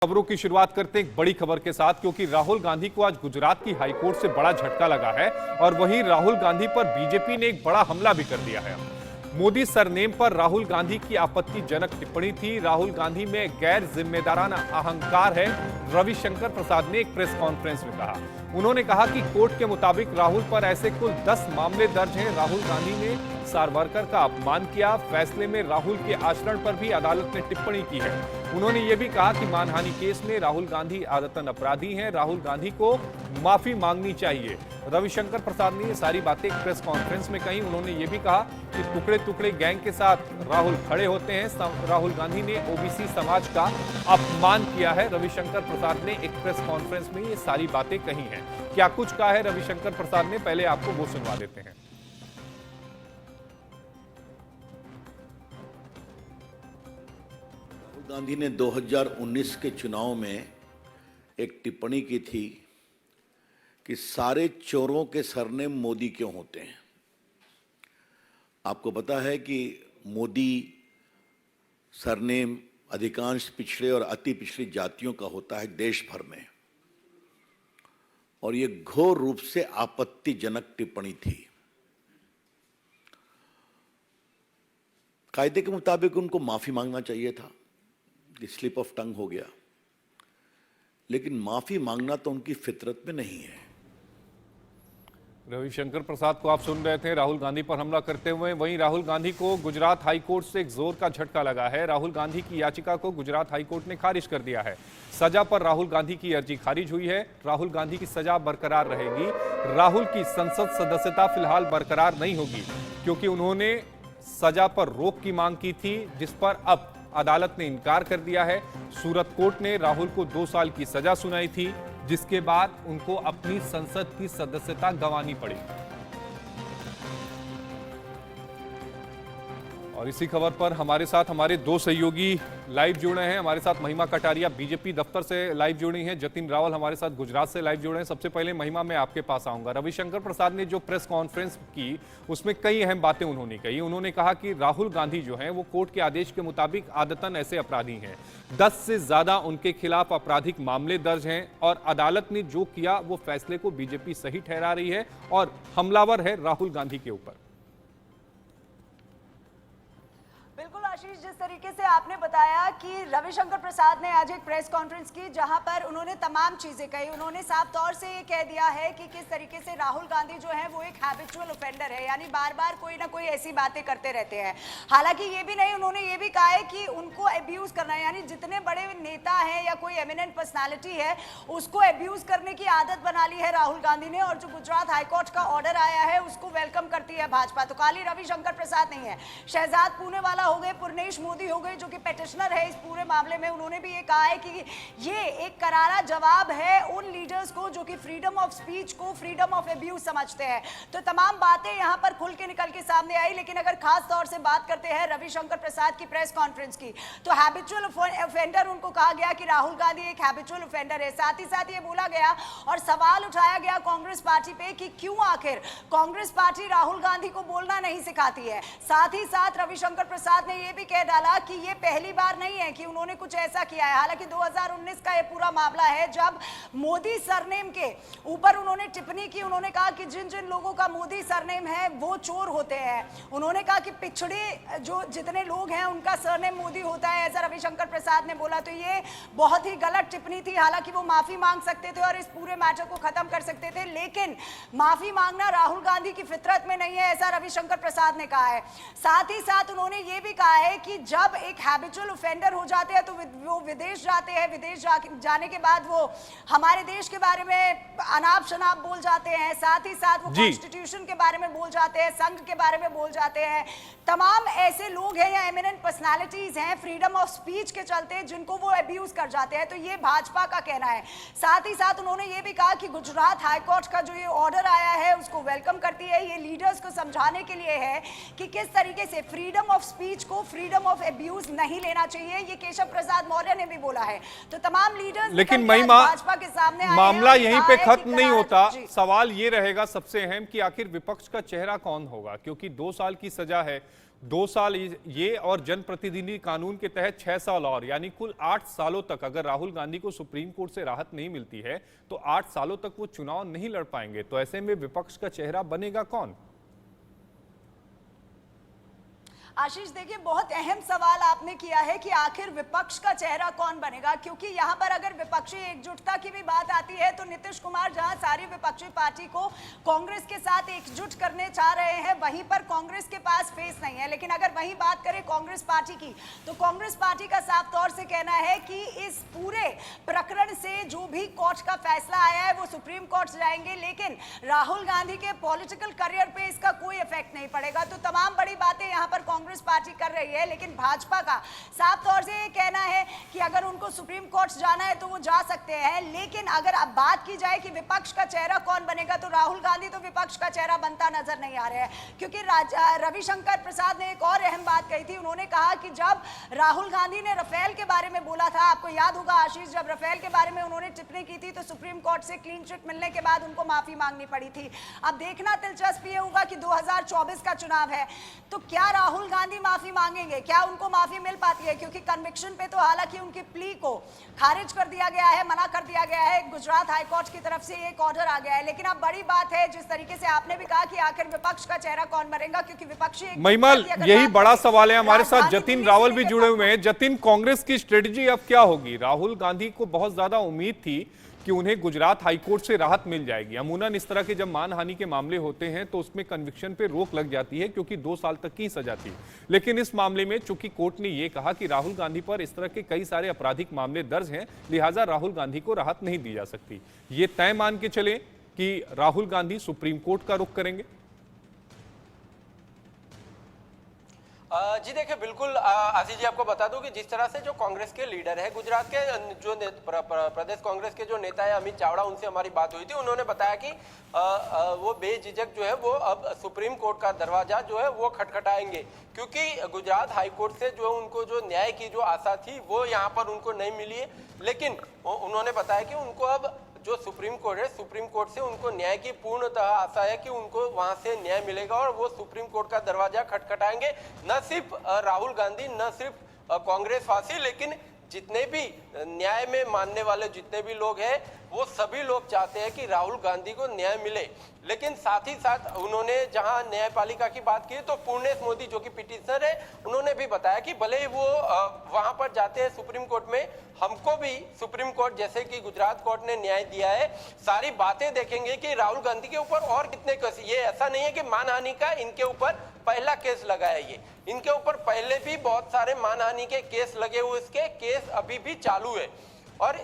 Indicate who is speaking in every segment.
Speaker 1: खबरों की शुरुआत करते हैं एक बड़ी खबर के साथ, क्योंकि राहुल गांधी को आज गुजरात की हाईकोर्ट से बड़ा झटका लगा है और वहीं राहुल गांधी पर बीजेपी ने एक बड़ा हमला भी कर दिया है। मोदी सरनेम पर राहुल गांधी की आपत्तिजनक टिप्पणी थी। राहुल गांधी में गैर जिम्मेदाराना अहंकार है, रविशंकर प्रसाद ने एक प्रेस कॉन्फ्रेंस में कहा। उन्होंने कहा कि कोर्ट के मुताबिक राहुल पर ऐसे कुल 10 मामले दर्ज हैं। राहुल गांधी ने सावरकर का अपमान किया। फैसले में राहुल के आचरण पर भी अदालत ने टिप्पणी की है। उन्होंने ये भी कहा कि मानहानि केस में राहुल गांधी आदतन अपराधी हैं। राहुल गांधी को माफी मांगनी चाहिए। रविशंकर प्रसाद ने ये सारी बातें एक प्रेस कॉन्फ्रेंस में कही। उन्होंने ये भी कहा कि टुकड़े टुकड़े गैंग के साथ राहुल खड़े होते हैं। राहुल गांधी ने ओबीसी समाज का अपमान किया है। रविशंकर प्रसाद ने एक प्रेस कॉन्फ्रेंस में ये सारी बातें कही हैं। क्या कुछ कहा है रविशंकर प्रसाद ने, पहले आपको वो सुनवा देते हैं।
Speaker 2: गांधी ने 2019 के चुनाव में एक टिप्पणी की थी कि सारे चोरों के सरनेम मोदी क्यों होते हैं। आपको पता है कि मोदी सरनेम अधिकांश पिछड़े और अति पिछड़ी जातियों का होता है देश भर में, और ये घोर रूप से आपत्तिजनक टिप्पणी थी। कायदे के मुताबिक उनको माफी मांगना चाहिए था, स्लिप ऑफ टंग हो गया, लेकिन माफी मांगना तो उनकी फितरत में नहीं है।
Speaker 1: रविशंकर प्रसाद को आप सुन रहे थे राहुल गांधी पर हमला करते हुए। वहीं राहुल गांधी को गुजरात हाईकोर्ट से एक जोर का झटका लगा है। राहुल गांधी की याचिका को गुजरात हाईकोर्ट ने खारिज कर दिया है। सजा पर राहुल गांधी की अर्जी खारिज हुई है। राहुल गांधी की सजा बरकरार रहेगी। राहुल की संसद सदस्यता फिलहाल बरकरार नहीं होगी, क्योंकि उन्होंने सजा पर रोक की मांग की थी, जिस पर अब अदालत ने इनकार कर दिया है। सूरत कोर्ट ने राहुल को 2 साल की सजा सुनाई थी, जिसके बाद उनको अपनी संसद की सदस्यता गंवानी पड़ी। और इसी खबर पर हमारे साथ हमारे 2 सहयोगी लाइव जुड़े हैं। हमारे साथ महिमा कटारिया बीजेपी दफ्तर से लाइव जुड़ी हैं, जतिन रावल हमारे साथ गुजरात से लाइव जुड़े हैं। सबसे पहले महिमा, मैं आपके पास आऊंगा। रविशंकर प्रसाद ने जो प्रेस कॉन्फ्रेंस की उसमें कई अहम बातें उन्होंने कही। उन्होंने कहा कि राहुल गांधी जो हैं वो कोर्ट के आदेश के मुताबिक आदतन ऐसे अपराधी हैं। 10 से ज्यादा उनके खिलाफ आपराधिक मामले दर्ज हैं और अदालत ने जो किया वो फैसले को बीजेपी सही ठहरा रही है और हमलावर है राहुल गांधी के ऊपर।
Speaker 3: बिल्कुल आशीष, जिस तरीके से आपने बताया कि रविशंकर प्रसाद ने आज एक प्रेस कॉन्फ्रेंस की जहां पर उन्होंने तमाम चीजें कही। उन्होंने साफ तौर से ये कह दिया है कि किस तरीके से राहुल गांधी जो है वो एक हैबिचुअल ऑफेंडर है, यानी बार बार कोई ना कोई ऐसी बातें करते रहते हैं। हालांकि ये भी नहीं, उन्होंने ये भी कहा है कि उनको अब्यूज करना है, यानी जितने बड़े नेता हैं या कोई एमिनेंट पर्सनैलिटी है उसको अब्यूज करने की आदत बना ली है राहुल गांधी ने। और जो गुजरात हाईकोर्ट का ऑर्डर आया है उसको वेलकम करती है भाजपा। तो खाली रविशंकर प्रसाद नहीं है, शहजाद पूनेवाला हो गए, पुरनेश मोदी हो गए, जो कि पेटिशनर है इस पूरे मामले में। उन्होंने भी ये कहा है कि ये एक करारा जवाब है उन लीडर्स को जो कि फ्रीडम ऑफ स्पीच को फ्रीडम ऑफ अब्यूज समझते हैं। तो तमाम बातें यहां पर खुल के निकल के सामने आई। लेकिन अगर खास तौर से बात करते हैं रविशंकर प्रसाद की प्रेस कॉन्फ्रेंस की, तो हैबिचुअल ऑफेंडर उनको कहा गया कि राहुल गांधी एक हैबिचुअल ऑफेंडर है। साथ ही साथ ये बोला गया और सवाल उठाया गया कांग्रेस पार्टी पे कि क्यों आखिर कांग्रेस पार्टी राहुल गांधी को बोलना नहीं सिखाती है। साथ ही साथ रविशंकर प्रसाद ने ये भी कह डाला कि ये पहली बार नहीं है कि उन्होंने कुछ ऐसा किया है। हालांकि 2019 का ये पूरा मामला है जब मोदी सरनेम के ऊपर उन्होंने टिप्पणी की। उन्होंने कहा कि जिन जिन लोगों का मोदी सरनेम है वो चोर होते हैं। उन्होंने कहा कि पिछड़े जो जितने लोग हैं उनका सरनेम मोदी होता है, ऐसा रविशंकर प्रसाद ने बोला। तो ये बहुत ही गलत टिप्पणी थी। हालांकि वो माफी मांग सकते थे और इस पूरे मैटर को खत्म कर सकते थे, लेकिन माफी मांगना राहुल गांधी की फितरत में नहीं है, ऐसा रविशंकर प्रसाद ने कहा है। साथ ही साथ उन्होंने ये भी कहा है कि जब एक हैबिचुअल ऑफेंडर हो जाते हैं तो वो विदेश जाते हैं। विदेश जाने के बाद वो हमारे देश के बारे में अनाप शनाप बोल जाते हैं। साथ ही साथ वो कॉन्स्टिट्यूशन के बारे में बोल जाते हैं, संघ के बारे में बोल जाते हैं। तमाम ऐसे लोग हैं या एमिनेंट पर्सनालिटीज हैं फ्रीडम ऑफ स्पीच के चलते जिनको वो अब्यूज कर जाते हैं। तो ये भाजपा का कहना है। साथ ही साथ उन्होंने ये भी कहा कि गुजरात हाईकोर्ट का जो ये ऑर्डर आया है उसको वेलकम करती है। ये लीडर्स को समझाने के लिए है कि किस तरीके से फ्रीडम ऑफ स्पीच को फ्रीडम ऑफ अब्यूज नहीं लेना चाहिए। ये केशव प्रसाद मौर्य ने भी बोला है। तो तमाम लीडर्स,
Speaker 1: लेकिन महिमा,
Speaker 3: भाजपा के सामने
Speaker 1: मामला यहीं पे खत्म नहीं होता। सवाल ये रहेगा सबसे अहम कि आखिर विपक्ष का चेहरा कौन होगा, क्योंकि 2 साल की सजा है। 2 साल ये और जनप्रतिनिधि कानून के तहत 6 साल और, यानी कुल 8 सालों तक अगर राहुल गांधी को सुप्रीम कोर्ट से राहत नहीं मिलती है तो 8 सालों तक वो चुनाव नहीं लड़ पाएंगे। तो ऐसे में विपक्ष का चेहरा बनेगा कौन?
Speaker 3: आशीष, देखिए बहुत अहम सवाल आपने किया है कि आखिर विपक्ष का चेहरा कौन बनेगा, क्योंकि यहाँ पर अगर विपक्षी एकजुटता की भी बात आती है तो नीतीश कुमार जहाँ सारी विपक्षी पार्टी को कांग्रेस के साथ एकजुट करने चाह रहे हैं, वहीं पर कांग्रेस के पास फेस नहीं है। लेकिन अगर वही बात करें कांग्रेस पार्टी की, तो कांग्रेस पार्टी का साफ तौर से कहना है कि इस पूरे प्रकरण से जो भी कोर्ट का फैसला आया है वो सुप्रीम कोर्ट जाएंगे, लेकिन राहुल गांधी के पॉलिटिकल करियर पे इसका कोई इफेक्ट नहीं पड़ेगा। तो तमाम बड़ी बातें यहाँ पर कांग्रेस पार्टी कर रही है, लेकिन भाजपा का साफ तौर से ये कहना है कि अगर उनको सुप्रीम कोर्ट जाना है तो वो जा सकते हैं। लेकिन अगर अब बात की जाए कि विपक्ष का चेहरा कौन बनेगा, तो राहुल गांधी तो विपक्ष का चेहरा बनता नजर नहीं आ रहा है, क्योंकि रविशंकर प्रसाद ने एक और अहम बात कही थी। उन्होंने कहा कि जब राहुल गांधी ने राफेल के बारे में बोला था, आपको याद होगा आशीष, जब राफेल के बारे में उन्होंने टिप्पणी की थी तो सुप्रीम कोर्ट से क्लीन चिट मिलने के बाद उनको माफी मांगनी पड़ी थी। अब देखना दिलचस्प ये होगा कि 2024 का चुनाव है तो क्या राहुल गांधी माफी मांगेंगे, क्या उनको माफी मिल पाती है, क्योंकि कन्विक्शन पे तो हालांकि उनकी प्ली को खारिज कर दिया गया है, मना कर दिया गया है, गुजरात हाईकोर्ट की तरफ से एक ऑर्डर आ गया है। लेकिन अब बड़ी बात है, जिस तरीके से आपने भी कहा कि आखिर विपक्ष का चेहरा कौन बनेगा, क्योंकि विपक्षी
Speaker 1: महिमाल यही बड़ा सवाल है। हमारे साथ जतिन रावल भी जुड़े हुए हैं। जतिन, कांग्रेस की स्ट्रेटजी अब क्या होगी? राहुल गांधी को बहुत ज्यादा उम्मीद थी कि उन्हें गुजरात हाईकोर्ट से राहत मिल जाएगी। अमूमन इस तरह के जब मानहानि के मामले होते हैं तो उसमें कन्विक्शन पे रोक लग जाती है, क्योंकि 2 साल तक की सजा थी। लेकिन इस मामले में चूंकि कोर्ट ने यह कहा कि राहुल गांधी पर इस तरह के कई सारे आपराधिक मामले दर्ज हैं, लिहाजा राहुल गांधी को राहत नहीं दी जा सकती। ये तय मान के चले कि राहुल गांधी सुप्रीम कोर्ट का रुख करेंगे?
Speaker 4: जी देखिए, बिल्कुल आशीष जी, आपको बता दूं कि जिस तरह से जो कांग्रेस के लीडर है, गुजरात के जो प्रदेश कांग्रेस के जो नेता है अमित चावड़ा, उनसे हमारी बात हुई थी। उन्होंने बताया कि वो बेझिझक जो है वो अब सुप्रीम कोर्ट का दरवाजा जो है वो खटखटाएंगे, क्योंकि गुजरात हाईकोर्ट से जो उनको जो न्याय की जो आशा थी वो यहाँ पर उनको नहीं मिली है। लेकिन उन्होंने बताया कि उनको अब जो सुप्रीम कोर्ट है, सुप्रीम कोर्ट से उनको न्याय की पूर्णतः आशा है कि उनको वहां से न्याय मिलेगा और वो सुप्रीम कोर्ट का दरवाजा खटखटाएंगे। न सिर्फ राहुल गांधी, न सिर्फ कांग्रेस वासी, लेकिन जितने भी न्याय में मानने वाले जितने भी लोग हैं, वो सभी लोग चाहते हैं कि राहुल गांधी को न्याय मिले। लेकिन साथ ही साथ उन्होंने जहां न्यायपालिका की बात की तो पूर्णेश मोदी जो कि पिटिशनर है, उन्होंने भी बताया कि भले ही वो वहां पर जाते हैं सुप्रीम कोर्ट में, हमको भी सुप्रीम कोर्ट जैसे कि गुजरात कोर्ट ने न्याय दिया है, सारी बातें देखेंगे कि राहुल गांधी के ऊपर और कितने केस। ये ऐसा नहीं है कि मानहानि का इनके ऊपर पहला केस लगा है, ये इनके ऊपर पहले भी बहुत सारे मानहानि के केस लगे हुए, इसके केस अभी भी चालू है। और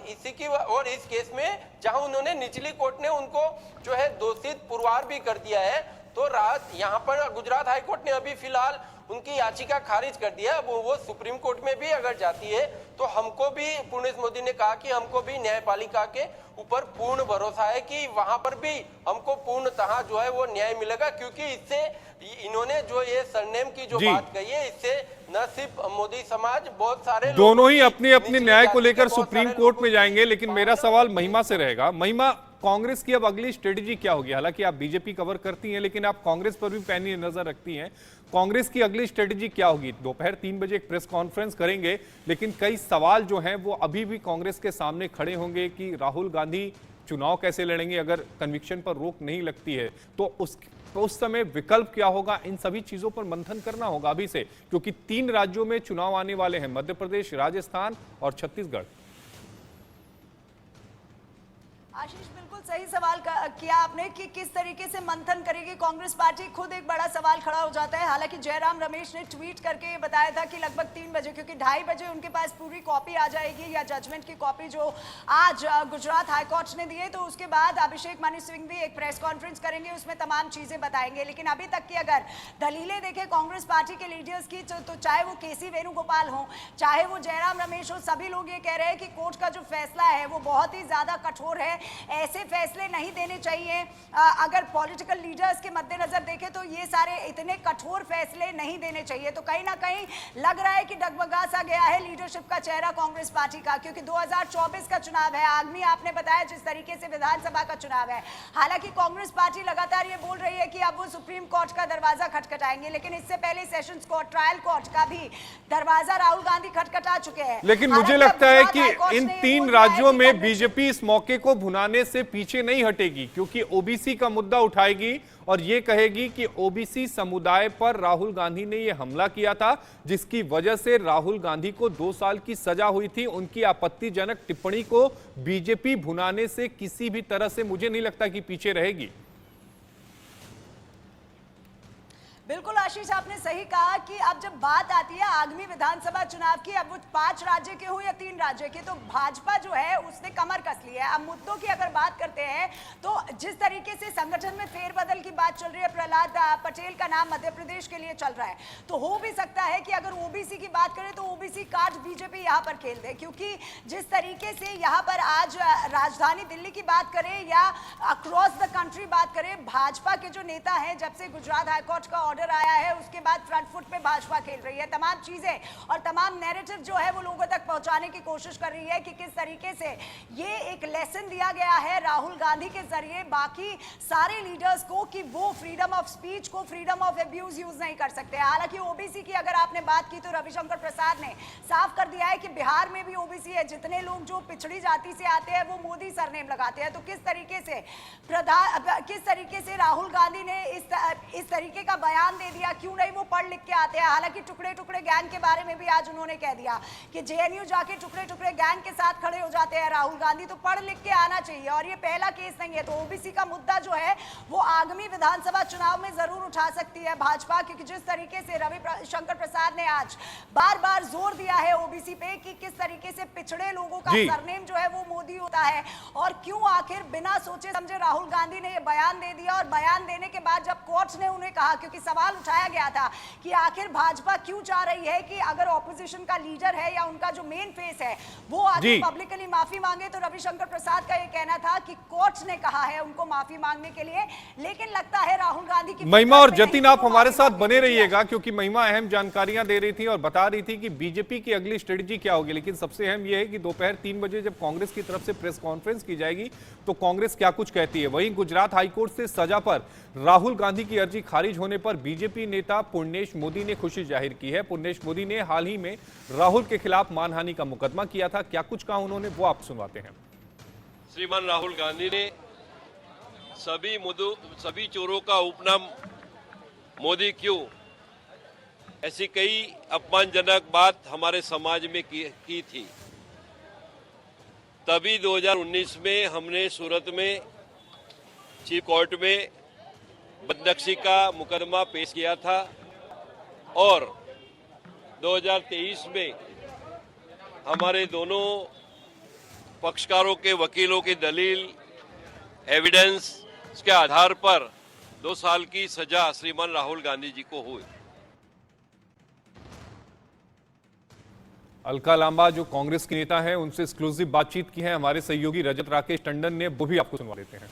Speaker 4: इस केस में जहां उन्होंने निचली कोर्ट ने उनको जो है दोषी पुरवार भी कर दिया है, तो रात यहाँ पर गुजरात हाईकोर्ट ने अभी फिलहाल उनकी याचिका खारिज कर दिया। वो सुप्रीम कोर्ट में भी अगर जाती है तो हमको भी, पूर्णेश मोदी ने कहा कि हमको भी न्यायपालिका के ऊपर पूर्ण भरोसा है कि वहां पर भी हमको पूर्णतः जो है वो न्याय मिलेगा, क्योंकि इससे इन्होंने जो ये सरनेम की जो बात कही है, इससे न सिर्फ मोदी समाज, बहुत सारे
Speaker 1: दोनों ही अपने अपने न्याय को लेकर सुप्रीम कोर्ट में जाएंगे। लेकिन मेरा सवाल महिमा से रहेगा। महिमा, कांग्रेस की अब अगली स्ट्रेटजी क्या होगी? हालांकि आप बीजेपी कवर करती हैं, लेकिन आप कांग्रेस पर भी पैनी नजर रखती हैं। कांग्रेस की अगली स्ट्रेटजी क्या होगी? दोपहर 3 बजे एक प्रेस कॉन्फ्रेंस करेंगे, लेकिन कई सवाल जो हैं वो अभी भी कांग्रेस के सामने खड़े होंगे कि राहुल गांधी चुनाव कैसे लड़ेंगे अगर कन्विक्शन पर रोक नहीं लगती है, तो उस समय विकल्प क्या होगा? इन सभी चीजों पर मंथन करना होगा अभी से, क्योंकि 3 राज्यों में चुनाव आने वाले हैं, मध्य प्रदेश, राजस्थान और छत्तीसगढ़।
Speaker 3: आशीष, बिल्कुल सही सवाल किया आपने कि किस तरीके से मंथन करेगी कांग्रेस पार्टी। खुद एक बड़ा सवाल खड़ा हो जाता है। हालांकि जयराम रमेश ने ट्वीट करके ये बताया था कि लगभग 3 बजे, क्योंकि 2:30 बजे उनके पास पूरी कॉपी आ जाएगी या जजमेंट की कॉपी जो आज गुजरात हाईकोर्ट ने दी है, तो उसके बाद अभिषेक मनु सिंह भी एक प्रेस कॉन्फ्रेंस करेंगे, उसमें तमाम चीजें बताएंगे। लेकिन अभी तक की अगर दलीलें देखें कांग्रेस पार्टी के लीडर्स की, तो चाहे वो केसी वेणुगोपाल हो, चाहे वो जयराम रमेश हो, सभी लोग ये कह रहे हैं कि कोर्ट का जो फैसला है वो बहुत ही ज्यादा कठोर है, ऐसे फैसले नहीं देने चाहिए। अगर पॉलिटिकल लीडर्स के मद्देनजर देखें तो ये सारे इतने कठोर फैसले नहीं देने चाहिए। तो कहीं ना कहीं लग रहा है कि डगमगा सा गया है लीडरशिप का चेहरा कांग्रेस पार्टी का, क्योंकि 2024 का चुनाव है। आगामी आपने बताया जिस तरीके से विधानसभा का चुनाव है, हालांकि कांग्रेस पार्टी लगातार ये बोल रही है कि अब वो सुप्रीम कोर्ट का दरवाजा खटखटाएंगे, लेकिन इससे पहले सेशंस कोर्ट, ट्रायल कोर्ट का भी दरवाजा राहुल गांधी खटखटा चुके हैं।
Speaker 1: लेकिन मुझे लगता है कि इन 3 राज्यों में बीजेपी इस मौके को भुनाने से पीछे नहीं हटेगी, क्योंकि ओबीसी का मुद्दा उठाएगी और ये कहेगी कि ओबीसी समुदाय पर राहुल गांधी ने ये हमला किया था, जिसकी वजह से राहुल गांधी को 2 साल की सजा हुई थी। उनकी आपत्तिजनक टिप्पणी को बीजेपी भुनाने से किसी भी तरह से मुझे नहीं लगता कि पीछे रहेगी।
Speaker 3: बिल्कुल आशीष, आपने सही कहा कि अब जब बात आती है आगामी विधानसभा चुनाव की, अब वो 5 राज्य के हो या 3 राज्य के, तो भाजपा जो है उसने कमर कस ली है। अब मुद्दों की अगर बात करते हैं तो जिस तरीके से संगठन में फेरबदल की बात चल रही है, प्रहलाद पटेल का नाम मध्य प्रदेश के लिए चल रहा है, तो हो भी सकता है कि अगर ओबीसी की बात करें तो ओबीसी कार्ड बीजेपी यहाँ पर खेल दे, क्योंकि जिस तरीके से यहाँ पर आज राजधानी दिल्ली की बात करें या अक्रॉस द कंट्री बात करें, भाजपा के जो नेता हैं, जब से गुजरात हाईकोर्ट का आया है उसके बाद फ्रंट फुट पे भाजपा खेल रही है। तमाम चीजें और तमाम नैरेटिव जो है वो लोगों तक पहुंचाने की कोशिश कर रही है कि किस तरीके से ये एक लेसन दिया गया है राहुल गांधी के जरिए बाकी सारे लीडर्स को कि वो फ्रीडम ऑफ स्पीच को फ्रीडम ऑफ अब्यूज यूज नहीं कर सकते। हालांकि ओबीसी की अगर आपने बात की तो रविशंकर प्रसाद ने साफ कर दिया है कि बिहार में भी ओबीसी है। जितने लोग जो पिछड़ी जाति से आते हैं वो मोदी सरनेम लगाते हैं। तो किस तरीके से राहुल गांधी ने इस तरीके का बयान दे दिया, क्यों नहीं वो पढ़ लिख के आते हैं। हालांकि टुकड़े टुकड़े गैंग के बारे में भी आज उन्होंने कह दिया कि जेएनयू जाके टुकड़े टुकड़े गैंग के साथ खड़े हो जाते हैं राहुल गांधी, तो पढ़ लिख के आना चाहिए। और ये पहला केस नहीं है, तो ओबीसी का मुद्दा जो है वो आगामी विधानसभा चुनाव में जरूर उठा सकती है भाजपा, क्योंकि जिस तरीके से रविशंकर प्रसाद ने आज बार बार जोर दिया है ओबीसी पे कि किस तरीके से पिछड़े लोगों का सरनेम जो है वो मोदी होता है, और क्यों आखिर बिना सोचे समझे राहुल गांधी ने ये बयान दे दिया। और बयान देने के बाद जब कोर्ट ने उन्हें कहा, क्योंकि सवाल उठाया गया था कि आखिर भाजपा क्यों चाह रही है कि अगर ऑपोजिशन का लीडर है या उनका जो मेन फेस है वो आगे पब्लिकली माफी मांगे, तो रविशंकर प्रसाद का ये कहना था कि कोर्ट ने कहा है उनको माफी मांगने के लिए। लेकिन लगता है राहुल गांधी की
Speaker 1: महिमा और जतिन आप हमारे साथ बने रहिएगा, क्योंकि महिमा अहम जानकारियां दे रही थी और बता रही थी कि बीजेपी की अगली स्ट्रेटजी क्या होगी। लेकिन सबसे अहम यह है कि दोपहर 3 बजे जब कांग्रेस की तरफ से प्रेस कॉन्फ्रेंस की जाएगी तो कांग्रेस क्या कुछ कहती है। वहीं गुजरात हाईकोर्ट से सजा पर राहुल गांधी की अर्जी खारिज होने पर बीजेपी नेता पुण्येश मोदी ने खुशी जाहिर की है। पुण्येश मोदी ने हाल ही में राहुल के खिलाफ मानहानि का मुकदमा किया था। क्या कुछ कहा उन्होंने वो आप सुनवाते हैं।
Speaker 5: श्रीमान राहुल गांधी ने सभी चोरों का उपनाम मोदी क्यों, ऐसी कई अपमानजनक बात हमारे समाज में की थी। तभी 2019 में हमने सूरत में चीफ कोर्ट में बदनक्षी का मुकदमा पेश किया था और 2023 में हमारे दोनों पक्षकारों के वकीलों की दलील एविडेंस के आधार पर 2 साल की सजा श्रीमान राहुल गांधी जी को हुई।
Speaker 1: अलका लांबा जो कांग्रेस के नेता हैं उनसे एक्सक्लूसिव बातचीत की है हमारे सहयोगी रजत राकेश टंडन ने, वो भी आपको सुनवा देते हैं।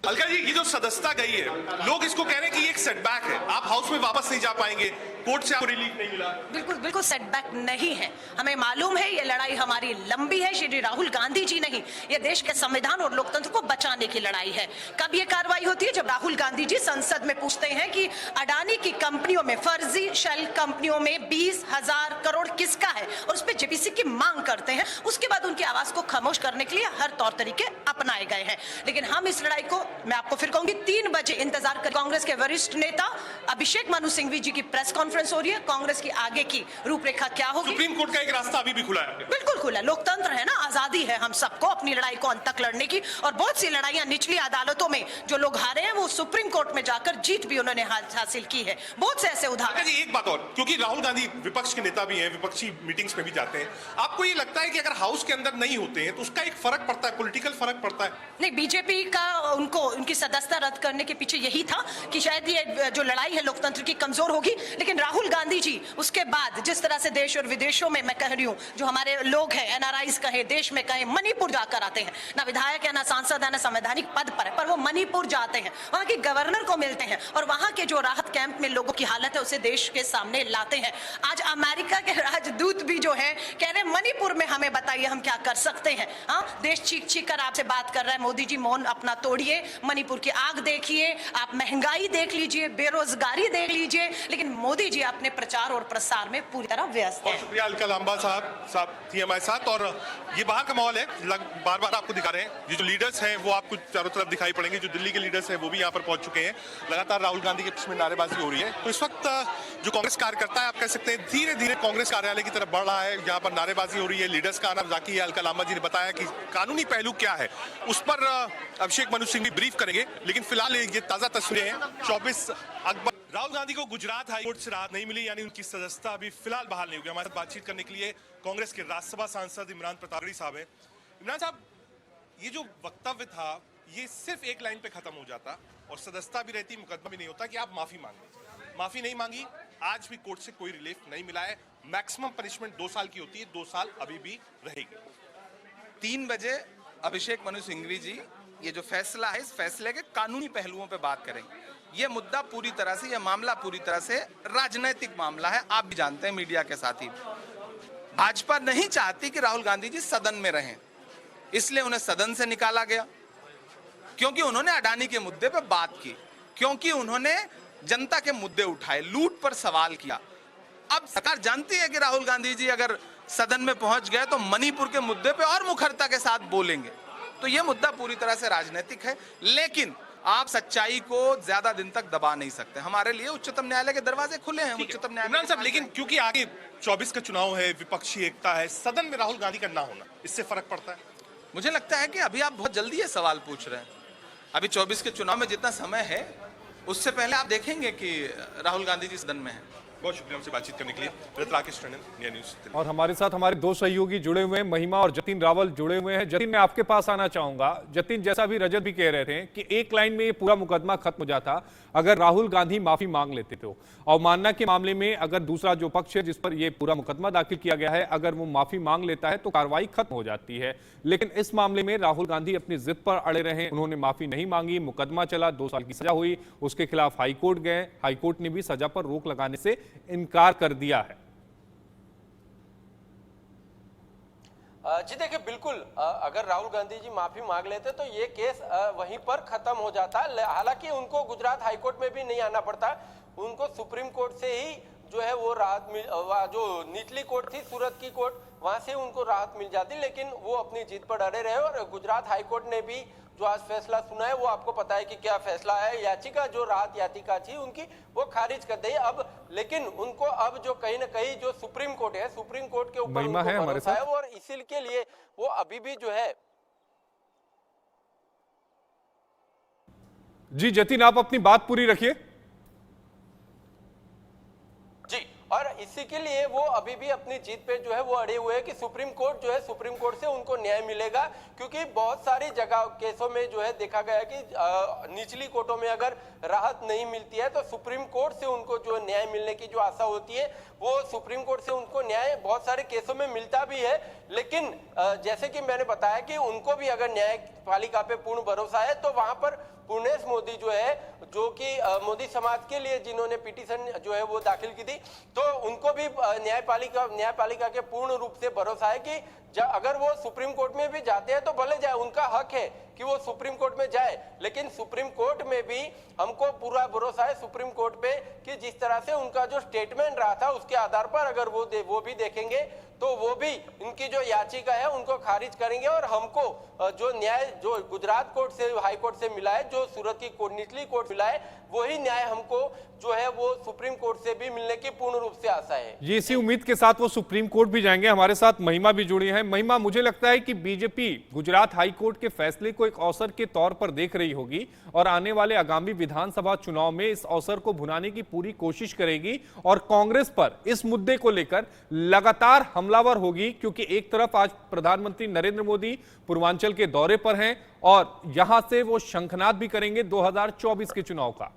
Speaker 6: अलका जी, ये जो सदस्यता गई है, लोग इसको कह रहे हैं कि ये एक सेटबैक है, आप हाउस में वापस नहीं जा पाएंगे, कोर्ट से आपको रिलीफ नहीं मिला।
Speaker 7: बिल्कुल सेटबैक नहीं है। हमें मालूम है ये लड़ाई हमारी लंबी है। श्री राहुल गांधी जी नहीं, ये देश के संविधान और लोकतंत्र को बचाने की लड़ाई है। कब ये कार्रवाई होती है? जब राहुल गांधी जी संसद में पूछते हैं कि अडानी की कंपनियों में, फर्जी शेल कंपनियों में 20,000 करोड़ किसका है, और उस पर जेपीसी की मांग करते हैं। उसके बाद उनकी आवाज को खामोश करने के लिए हर तौर तरीके अपनाए गए हैं। लेकिन हम इस लड़ाई को, मैं आपको फिर कहूंगी, 3 बजे इंतजार कर। कांग्रेस के वरिष्ठ नेता अभिषेक मनु सिंघवी जी की प्रेस कॉन्फ्रेंस हो रही है। कांग्रेस की आगे की रूपरेखा क्या होगी?
Speaker 6: सुप्रीम कोर्ट का एक रास्ता अभी भी खुला है।
Speaker 7: बिल्कुल खुला, लोकतंत्र है ना, आजादी है हम सबको अपनी लड़ाई को अंत तक लड़ने की। और बहुत सी लड़ाइयां निचली अदालतों में जो लोग हारे हैं वो सुप्रीम कोर्ट में जाकर जीत भी उन्होंने हासिल की है। बहुत से ऐसे उदाहरण।
Speaker 6: जी एक बात और, क्योंकि राहुल गांधी विपक्ष के नेता भी हैं, विपक्षी मीटिंग्स में भी जाते हैं, आपको ये लगता है कि अगर हाउस के अंदर नहीं होते हैं तो उसका एक फर्क पड़ता है, पॉलिटिकल फर्क पड़ता है?
Speaker 7: नहीं, बीजेपी का उनकी सदस्यता रद्द करने के पीछे यही था कि शायद ये जो लड़ाई है लोकतंत्र की कमजोर होगी। लेकिन लेकिन राहुल गांधी जी उसके बाद जिस तरह से देश और विदेशों में, मैं कह रही हूं, जो हमारे लोग हैं, एनआरआईज कहे, देश में कहे, मणिपुर जाकर आते हैं, ना विधायक है, ना सांसद है, ना संवैधानिक पद पर वो मणिपुर जाते हैं, वहां के गवर्नर को मिलते हैं और वहां के जो राहत कैंप में लोगों की हालत है उसे देश के सामने लाते हैं। आज अमेरिका के राजदूत भी जो है कह रहे हैं मणिपुर में हमें बताइए हम क्या कर सकते हैं। हाँ, देश चीख चीख कर आपसे बात कर रहा है, मोदी जी मौन अपना तोड़िए, मणिपुर की आग देखिए, आप महंगाई देख लीजिए, बेरोजगारी देख लीजिए, लेकिन मोदी जी अपने प्रचार और प्रसार में पूरी तरह व्यस्त
Speaker 6: बहुत
Speaker 7: हैं।
Speaker 6: शुक्रिया अलका लांबा साहब थी हमारे साथ। और ये बाहर का माहौल है, बार बार आपको दिखा रहे हैं, ये जो लीडर्स हैं वो आपको चारों तरफ दिखाई पड़ेंगे, जो दिल्ली के लीडर्स हैं वो भी यहाँ पर पहुंच चुके हैं। लगातार राहुल गांधी के पक्ष में नारेबाजी हो रही है। तो इस वक्त जो कांग्रेस कार्यकर्ता है, आप कह सकते हैं धीरे धीरे कांग्रेस कार्यालय की तरफ बढ़ रहा है। यहाँ पर नारेबाजी हो रही है, लीडर्स का आना बाकी है। अलका लांबा जी ने बताया कि कानूनी पहलू क्या है उस पर अभिषेक मनु सिंह भी ब्रीफ करेंगे, लेकिन फिलहाल ये ताजा तस्वीरें हैं 24 अक्टूबर। राहुल गांधी को गुजरात हाईकोर्ट से राहत नहीं मिली, यानी उनकी सदस्यता अभी फिलहाल बहाल नहीं होगी। हमारे साथ बातचीत करने के लिए कांग्रेस के राज्यसभा सांसद इमरान प्रतापगढ़ी साहब हैं। इमरान साहब, ये जो वक्तव्य था ये सिर्फ एक लाइन पे खत्म हो जाता और सदस्यता भी रहती, मुकदमा भी नहीं होता कि आप माफी मांग लीजिए। माफी नहीं मांगी, आज भी कोर्ट से कोई रिलीफ नहीं मिला है। मैक्सिमम पनिशमेंट 2 साल की होती है, 2 साल अभी भी रहेगी।
Speaker 8: 3 बजे अभिषेक मनु सिंघवी जी ये जो फैसला है, इस फैसले के कानूनी पहलुओं पे बात करेंगे। ये मुद्दा पूरी तरह से, ये मामला पूरी तरह से राजनीतिक मामला है, आप भी जानते हैं, मीडिया के साथी। भाजपा नहीं चाहती कि राहुल गांधी जी सदन में रहें, इसलिए उन्हें सदन से निकाला गया, क्योंकि उन्होंने अडानी के मुद्दे पर बात की, क्योंकि उन्होंने जनता के मुद्दे उठाए, लूट पर सवाल किया। अब सरकार जानती है कि राहुल गांधी जी अगर सदन में पहुंच गए तो मणिपुर के मुद्दे पे और मुखरता के साथ बोलेंगे। तो यह मुद्दा पूरी तरह से राजनीतिक है, लेकिन आप सच्चाई को ज्यादा दिन तक दबा नहीं सकते। हमारे लिए उच्चतम न्यायालय के दरवाजे खुले हैं। उच्चतम न्यायालय
Speaker 6: साहब, लेकिन क्योंकि आगे 24 का चुनाव है, विपक्षी एकता है, सदन में राहुल गांधी का ना होना, इससे फर्क पड़ता है?
Speaker 8: मुझे लगता है कि अभी आप बहुत जल्दी ये सवाल पूछ रहे हैं। अभी 24 के चुनाव में जितना समय है उससे पहले आप देखेंगे कि राहुल गांधी जी सदन में हैं।
Speaker 6: बहुत शुक्रिया हमसे बातचीत करने के लिए। Rakesh Tandon, India news.
Speaker 1: और हमारे साथ हमारे 2 सहयोगी जुड़े हुए हैं, महिमा और जतिन रावल जुड़े हुए हैं। जतिन, मैं आपके पास आना चाहूंगा। जतिन, जैसा भी रजत भी कह रहे थे कि एक लाइन में ये पूरा मुकदमा खत्म हो जाता अगर राहुल गांधी माफी मांग लेते थे, और मानना के मामले में अगर दूसरा जो पक्ष है जिस पर ये पूरा मुकदमा दाखिल किया गया है, अगर वो माफी मांग लेता है तो कार्रवाई खत्म हो जाती है। लेकिन इस मामले में राहुल गांधी अपनी जिद पर अड़े रहे, उन्होंने माफी नहीं मांगी, मुकदमा चला, 2 साल की सजा हुई, उसके खिलाफ हाईकोर्ट गए, हाईकोर्ट ने भी सजा पर रोक लगाने से इनकार कर दिया है।
Speaker 4: जी देखिए, बिल्कुल अगर राहुल गांधी जी माफी मांग लेते तो ये केस वहीं पर खत्म हो जाता। हालांकि उनको गुजरात हाईकोर्ट में भी नहीं आना पड़ता, उनको सुप्रीम कोर्ट से ही जो है वो राहत मिल, जो निचली कोर्ट थी सूरत की कोर्ट, वहां से उनको राहत मिल जाती, लेकिन वो अपनी जीत पर अड़े रहे। और गुजरात हाईकोर्ट ने भी जो आज फैसला सुना है, वो आपको पता है कि क्या फैसला है। याचिका जो राहत याचिका थी उनकी, वो खारिज कर दी अब। लेकिन उनको अब जो कहीं ना कहीं जो सुप्रीम कोर्ट है, सुप्रीम कोर्ट के ऊपर उनको भरोसा है, और इसी के लिए वो अभी भी जो है।
Speaker 1: जी जतिन, आप अपनी बात पूरी रखिए।
Speaker 4: जी, और इसी के लिए वो अभी भी अपनी जीत पे जो है वो अड़े हुए हैं कि सुप्रीम कोर्ट जो है, सुप्रीम कोर्ट से उनको न्याय मिलेगा। क्योंकि बहुत सारी जगह केसों में जो है देखा गया कि निचली कोर्टों में अगर राहत नहीं मिलती है तो सुप्रीम कोर्ट से उनको जो न्याय मिलने की जो आशा होती है, वो सुप्रीम कोर्ट से उनको न्याय बहुत सारे केसों में मिलता भी है। लेकिन जैसे कि मैंने बताया कि उनको भी अगर न्यायपालिका पे पूर्ण भरोसा है, तो वहां पर पूर्णेश मोदी जो है, जो कि मोदी समाज के लिए जिन्होंने पिटीशन जो है वो दाखिल की थी, तो उनको भी न्यायपालिका के पूर्ण रूप से भरोसा है कि अगर वो सुप्रीम कोर्ट में भी जाते हैं तो भले जाए, उनका हक है कि वो सुप्रीम कोर्ट में जाए। लेकिन सुप्रीम कोर्ट में भी हमको पूरा भरोसा है सुप्रीम कोर्ट पे कि जिस तरह से उनका जो स्टेटमेंट रहा था उसके आधार पर अगर वो भी देखेंगे तो वो भी इनकी जो याचिका है उनको खारिज करेंगे। और हमको जो न्याय जो गुजरात कोर्ट से, हाई कोर्ट से मिला है, जो सूरत की कोर्ट, निचली कोर्ट मिला है, वही न्याय हमको जो है वो सुप्रीम कोर्ट से भी मिलने की पूर्ण रूप से आशा है।
Speaker 1: ये इसी उम्मीद के साथ वो सुप्रीम कोर्ट भी जाएंगे। हमारे साथ महिमा भी जुड़ी है। महिमा, मुझे लगता है कि बीजेपी गुजरात हाई कोर्ट के फैसले को एक अवसर के तौर पर देख रही होगी और आने वाले आगामी विधानसभा चुनाव में इस अवसर को भुनाने की पूरी कोशिश करेगी और कांग्रेस पर इस मुद्दे को लेकर लगातार हमलावर होगी। क्योंकि एक तरफ आज प्रधानमंत्री नरेंद्र मोदी पूर्वांचल के दौरे पर हैं और यहां से वो शंखनाद भी करेंगे 2024 के चुनाव का।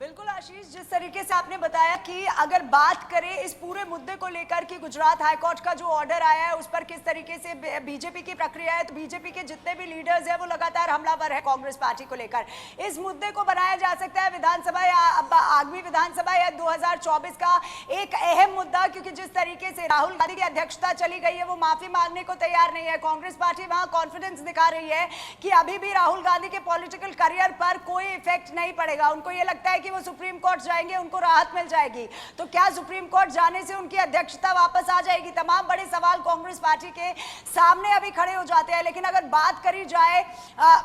Speaker 3: बिल्कुल आशीष, जिस तरीके से आपने बताया कि अगर बात करें इस पूरे मुद्दे को लेकर कि गुजरात हाईकोर्ट का जो ऑर्डर आया है उस पर किस तरीके से बीजेपी की प्रक्रिया है, तो बीजेपी के जितने भी लीडर्स हैं वो लगातार हमलावर है कांग्रेस पार्टी को लेकर। इस मुद्दे को बनाया जा सकता है विधानसभा या आगामी विधानसभा या 2024 का एक अहम मुद्दा, क्योंकि जिस तरीके से राहुल गांधी की अध्यक्षता चली गई है वो माफी मांगने को तैयार नहीं है। कांग्रेस पार्टी वहां कॉन्फिडेंस दिखा रही है कि अभी भी राहुल गांधी के पॉलिटिकल करियर पर कोई इफेक्ट नहीं पड़ेगा। उनको ये लगता है कि वो सुप्रीम कोर्ट जाएंगे, उनको राहत मिल जाएगी। तो क्या सुप्रीम कोर्ट जाने से उनकी अध्यक्षता वापस आ जाएगी? तमाम बड़े सवाल कांग्रेस पार्टी के सामने अभी खड़े हो जाते हैं। लेकिन अगर बात करी जाए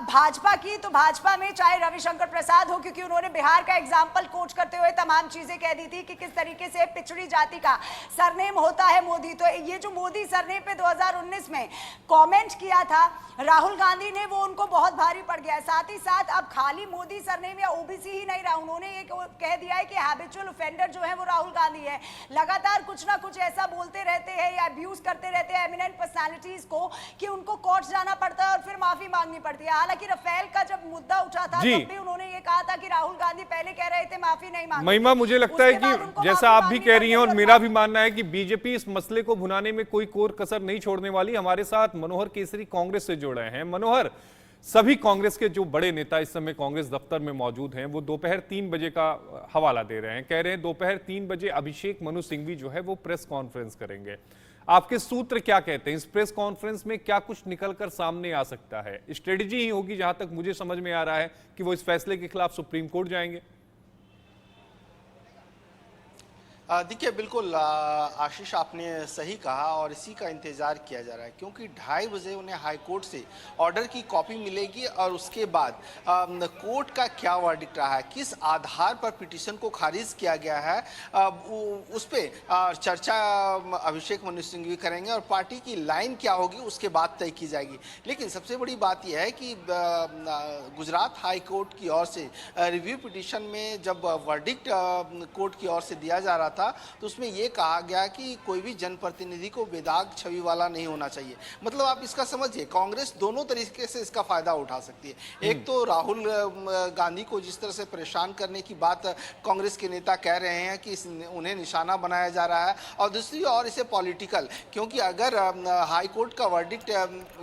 Speaker 3: भाजपा की, तो भाजपा में चाहे रविशंकर प्रसाद हो, क्योंकि उन्होंने बिहार का एग्जाम्पल कोट करते हुए तमाम चीजें कह दी थी कि किस तरीके से पिछड़ी जाति का सरनेम होता है मोदी। तो ये जो मोदी सरनेम पे 2019 में कमेंट किया था राहुल गांधी ने, वो उनको बहुत भारी पड़ गया है। साथ ही साथ अब खाली मोदी सरनेम या ओबीसी ही नहीं रहा, उन्होंने ये कह दिया है कि हैबिचुअल ऑफेंडर जो है वो राहुल गांधी है। लगातार कुछ ना कुछ ऐसा बोलते रहते हैं या अब्यूज करते रहते हैं एमिनेंट पर्सनालिटीज को कि उनको कोर्ट जाना पड़ता है और फिर माफी मांगनी पड़ती है। हालांकि राफेल का जब मुद्दा उठा था तब भी उन्होंने ये कहा था कि राहुल गांधी पहले कह रहे थे माफी नहीं मांगी।
Speaker 1: महिमा, मुझे लगता है कि जैसा आप भी कह रही हैं और मेरा भी मानना है कि बीजेपी इस मसले को भुनाने में कोई कोर कसर नहीं छोड़ने वाली। हमारे साथ मनोहर केसरी कांग्रेस से जुड़ रहे हैं। मनोहर, सभी कांग्रेस के जो बड़े नेता इस समय कांग्रेस दफ्तर में मौजूद हैं वो दोपहर 3 बजे का हवाला दे रहे हैं, कह रहे हैं दोपहर 3 बजे अभिषेक मनु सिंघवी जो है वो प्रेस कॉन्फ्रेंस करेंगे। आपके सूत्र क्या कहते हैं? इस प्रेस कॉन्फ्रेंस में क्या कुछ निकलकर सामने आ सकता है? स्ट्रेटजी ही होगी जहां तक मुझे समझ में आ रहा है कि वो इस फैसले के खिलाफ सुप्रीम कोर्ट जाएंगे।
Speaker 9: देखिए, बिल्कुल आशीष, आपने सही कहा और इसी का इंतज़ार किया जा रहा है, क्योंकि 2:30 बजे उन्हें हाई कोर्ट से ऑर्डर की कॉपी मिलेगी और उसके बाद कोर्ट का क्या वर्डिक्ट रहा है, किस आधार पर पिटीशन को खारिज किया गया है, उस पर चर्चा अभिषेक मनु सिंघवी करेंगे और पार्टी की लाइन क्या होगी उसके बाद तय की जाएगी। लेकिन सबसे बड़ी बात यह है कि गुजरात हाई कोर्ट की ओर से रिव्यू पिटीशन में जब वर्डिक्ट कोर्ट की ओर से दिया जा रहा था तो उसमें यह कहा गया कि कोई भी जनप्रतिनिधि को बेदाग छवि वाला नहीं होना चाहिए। मतलब आप इसका समझिए, कांग्रेस दोनों तरीके से इसका फायदा उठा सकती है। एक तो राहुल गांधी को जिस तरह से परेशान करने की बात कांग्रेस के नेता कह रहे हैं कि उन्हें निशाना बनाया जा रहा है, और दूसरी ओर इसे पॉलिटिकल, क्योंकि अगर हाई कोर्ट का वर्डिक्ट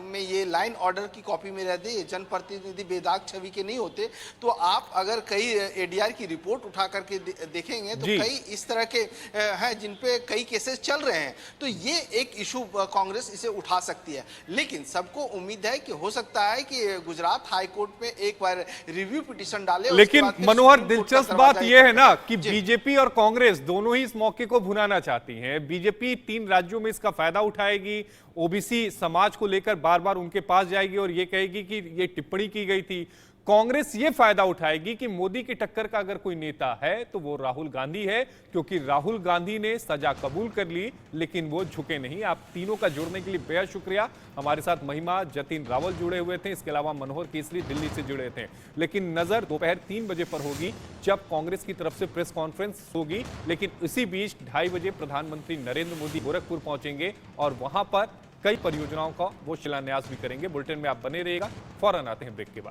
Speaker 9: में ये लाइन ऑर्डर की कॉपी में रहती है जनप्रतिनिधि बेदाग छवि के नहीं होते, तो आप अगर कई एडीआर की रिपोर्ट उठा करके देखेंगे तो कई इस तरह के हैं जिन पे कई केसेस चल रहे हैं। तो ये एक इशू कांग्रेस इसे उठा सकती है। लेकिन सबको उम्मीद है कि हो सकता है कि गुजरात हाई कोर्ट में एक बार रिव्यू पिटीशन डाले।
Speaker 1: लेकिन मनोहर, दिलचस्प बात यह है ना कि बीजेपी और कांग्रेस दोनों ही इस मौके को भुनाना चाहती हैं। बीजेपी 3 राज्यों में इसका फायदा उठाएगी, ओबीसी समाज को लेकर बार बार उनके पास जाएगी और ये कहेगी कि ये टिप्पणी की गई थी। कांग्रेस ये फायदा उठाएगी कि मोदी की टक्कर का अगर कोई नेता है तो वो राहुल गांधी है, क्योंकि राहुल गांधी ने सजा कबूल कर ली लेकिन वो झुके नहीं। आप तीनों का जुड़ने के लिए बेहद शुक्रिया। हमारे साथ महिमा, जतिन रावल जुड़े हुए थे, इसके अलावा मनोहर केसरी दिल्ली से जुड़े थे। लेकिन नजर दोपहर 3 बजे पर होगी जब कांग्रेस की तरफ से प्रेस कॉन्फ्रेंस होगी। लेकिन इसी बीच 2:30 बजे प्रधानमंत्री नरेंद्र मोदी गोरखपुर पहुंचेंगे और वहां पर कई परियोजनाओं का वो शिलान्यास भी करेंगे। बुलेटिन में आप बने रहिएगा, फौरन आते हैं ब्रेक के बाद।